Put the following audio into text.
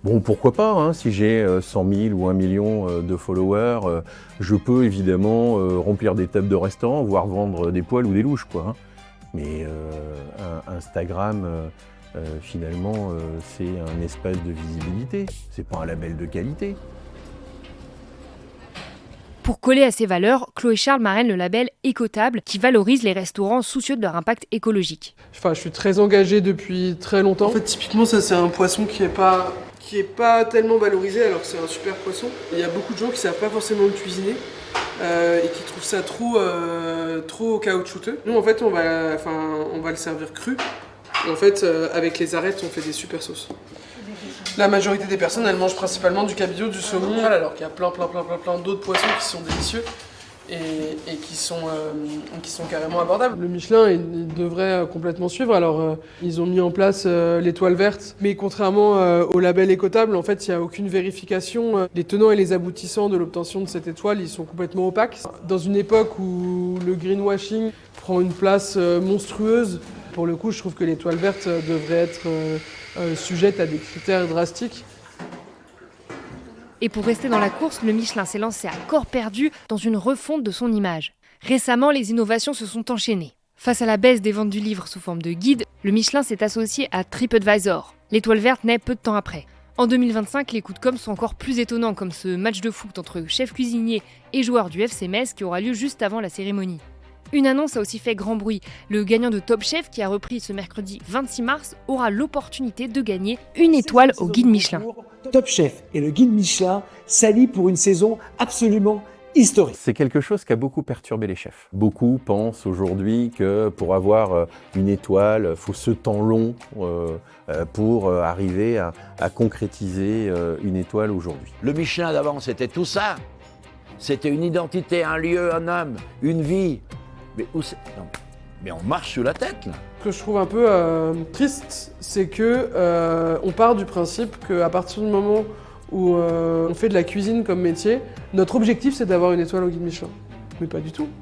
Bon, pourquoi pas, hein, si j'ai 100 000 ou 1 million de followers, je peux évidemment remplir des tables de restaurants, voire vendre des poils ou des louches, quoi, hein. Mais Instagram, finalement, c'est un espace de visibilité, c'est pas un label de qualité. Pour coller à ces valeurs, Chloé Charles marraine le label Écotable qui valorise les restaurants soucieux de leur impact écologique. Enfin, je suis très engagé depuis très longtemps. En fait, typiquement, ça c'est un poisson qui est pas tellement valorisé alors que c'est un super poisson. Il y a beaucoup de gens qui savent pas forcément le cuisiner et qui trouvent ça trop caoutchouteux. Nous, en fait, on va le servir cru. Et en fait, avec les arêtes, on fait des super sauces. La majorité des personnes, elles mangent principalement du cabillaud, du saumon, alors qu'il y a plein d'autres poissons qui sont délicieux et qui sont carrément abordables. Le Michelin, il devrait complètement suivre. Alors, ils ont mis en place l'étoile verte, mais contrairement au label Écotable, en fait, il n'y a aucune vérification. Les tenants et les aboutissants de l'obtention de cette étoile, ils sont complètement opaques. Dans une époque où le greenwashing prend une place monstrueuse, pour le coup, je trouve que l'étoile verte devrait être sujette à des critères drastiques. Et pour rester dans la course, le Michelin s'est lancé à corps perdu dans une refonte de son image. Récemment, les innovations se sont enchaînées. Face à la baisse des ventes du livre sous forme de guide, le Michelin s'est associé à TripAdvisor. L'étoile verte naît peu de temps après. En 2025, les coups de com' sont encore plus étonnants, comme ce match de foot entre chef cuisinier et joueur du FC Metz qui aura lieu juste avant la cérémonie. Une annonce a aussi fait grand bruit. Le gagnant de Top Chef, qui a repris ce mercredi 26 mars, aura l'opportunité de gagner une étoile au guide Michelin. Top Chef et le guide Michelin s'allient pour une saison absolument historique. C'est quelque chose qui a beaucoup perturbé les chefs. Beaucoup pensent aujourd'hui que pour avoir une étoile, il faut ce temps long pour arriver à concrétiser une étoile aujourd'hui. Le Michelin d'avant, c'était tout ça. C'était une identité, un lieu, un homme, une vie. Mais où c'est ? Non. Mais on marche sur la tête, là. Ce que je trouve un peu triste, c'est que on part du principe qu'à partir du moment où on fait de la cuisine comme métier, notre objectif c'est d'avoir une étoile au guide Michelin. Mais pas du tout.